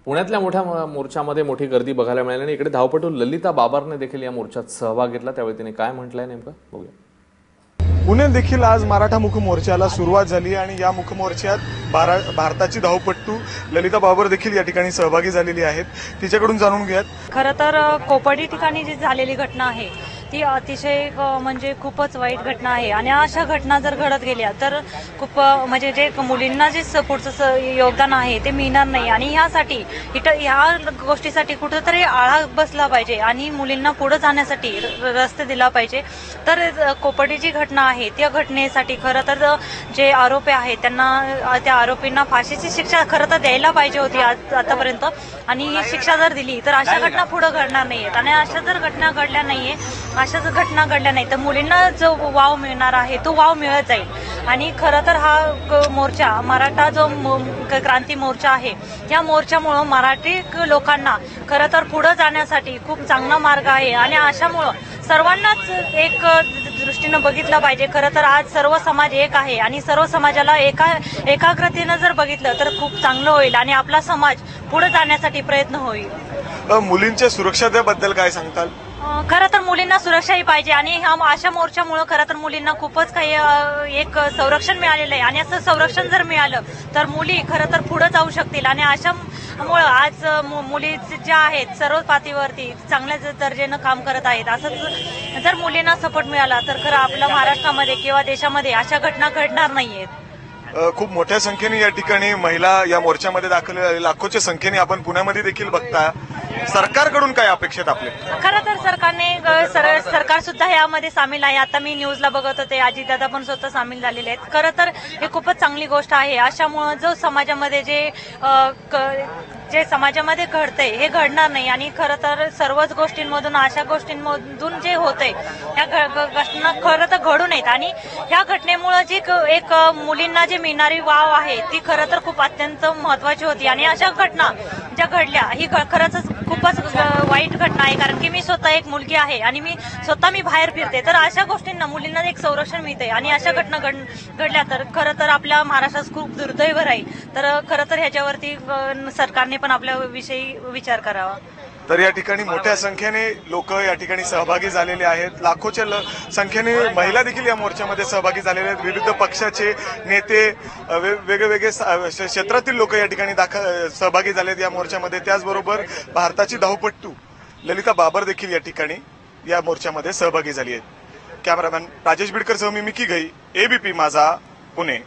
पुण्यातल्या मोठ्या मोर्चामध्ये मोठी गर्दी बघायला मिळाली आणि इकडे धावपटू ललिता बाबरने देखील या मोर्चात सहभाग घेतला। त्यावेळी तिने काय म्हटलंय नेमकं बघूया। पुण्यात देखील आज मराठा मुख मोर्चाला सुरुवात झाली आणि या मुख मोर्चात भारताची धावपटू ललिता बाबर देखील या ठिकाणी सहभागी झालेली आहेत। तिच्याकडून जाणून घेऊयात। खरं तर कोपर्डी ठिकाणी जी झालेली घटना आहे ती अतिशय म्हणजे खूपच वाईट घटना आहे आणि अशा घटना जर घडत गेल्या तर खूप म्हणजे जे मुलींना जे पुढचं योगदान आहे ते मिळणार नाही आणि ह्यासाठी ह्या गोष्टीसाठी कुठेतरी आळा बसला पाहिजे आणि मुलींना पुढे जाण्यासाठी रस्ते दिला पाहिजे। तर कोपर्डी जी घटना आहे त्या घटनेसाठी खरं तर जे आरोपी आहेत त्यांना त्या आरोपींना फाशीची शिक्षा खरं तर द्यायला पाहिजे होती आतापर्यंत आणि ही शिक्षा जर दिली तर अशा घटना पुढे घडणार नाहीयेत आणि अशा जर घटना घडल्या नाहीये अशा जर घटना घडल्या नाही तर मुलींना जो वाव मिळणार आहे तो वाव मिळत जाईल। आणि खरं तर हा मोर्चा मराठा जो क्रांती मोर्चा आहे या मोर्चामुळे मराठी लोकांना खरं तर पुढे जाण्यासाठी खूप चांगला मार्ग आहे आणि अशामुळे सर्वांनाच एक दृष्टीनं बघितलं पाहिजे। खरं तर आज सर्व समाज एक आहे आणि सर्व समाजाला एकाग्रतेनं जर बघितलं तर खूप चांगलं होईल आणि आपला समाज पुढे जाण्यासाठी प्रयत्न होईल। मुलींच्या सुरक्षतेबद्दल काय सांगताल? खरं तर मुलींना सुरक्षाही पाहिजे आणि अशा मोर्चामुळे खरं तर मुलींना खूपच काही एक संरक्षण मिळालेलं आहे आणि असं संरक्षण जर मिळालं तर मुली खरं तर पुढे जाऊ शकतील आणि अशामुळे आज मुली ज्या आहेत सर्व पातळीवरती चांगल्या दर्जानं काम करत आहेत। असंच जर मुलींना सपोर्ट मिळाला तर खरं आपल्या महाराष्ट्रामध्ये किंवा देशामध्ये अशा घटना घडणार नाहीयेत। खूप मोठ्या संख्येने या ठिकाणी महिला या मोर्चामध्ये दाखल झाले, लाखोच्या संख्येने आपण पुण्यामध्ये देखील बघता। सरकारकडून काय अपेक्षित आपले? खरं तर सरकार सुद्धा यामध्ये सामील आहे। आता मी न्यूजला बघत होते अजितदादा पण स्वतः सामील झालेले आहेत। खरं तर हे खूपच चांगली गोष्ट आहे। अशामुळे जो समाजामध्ये जे समाजामध्ये घडतंय हे घडणार नाही आणि खरं तर सर्वच गोष्टींमधून अशा गोष्टींमधून जे होतंय त्या घटना खरं तर घडू नयेत आणि ह्या घटनेमुळे जी एक मुलींना जे मिळणारी वाव आहे ती खरं तर खूप अत्यंत महत्वाची होती आणि अशा घटना ज्या घडल्या ही खरंच खूपच वाईट घटना आहे। कारण की मी स्वतः एक मुलगी आहे आणि मी बाहेर फिरते तर अशा गोष्टींना मुलींना एक संरक्षण मिळते आणि अशा घटना घडल्या तर खरं तर आपल्या महाराष्ट्रात खूप दुर्दैव राहील। तर खरं तर ह्याच्यावरती सरकारने पण आपल्या विषयी विचार करावा। तर या ठिकाणी मोठ्या संख्येने लोक या ठिकाणी सहभागी झालेले आहेत। लाखोच्या संख्येने महिला देखील या मोर्चामध्ये सहभागी झालेले आहेत। विविध पक्षाचे नेते वेगवेगळे क्षेत्रातील लोक या ठिकाणी सहभागी झालेत या मोर्चामध्ये। त्याचबरोबर भारताची धावपटू ललिता बाबर देखील या ठिकाणी या मोर्चामध्ये सहभागी झाली आहेत। कॅमेरामॅन राजेश बिडकर सह मी मिकी घई, एबीपी माझा, पुणे।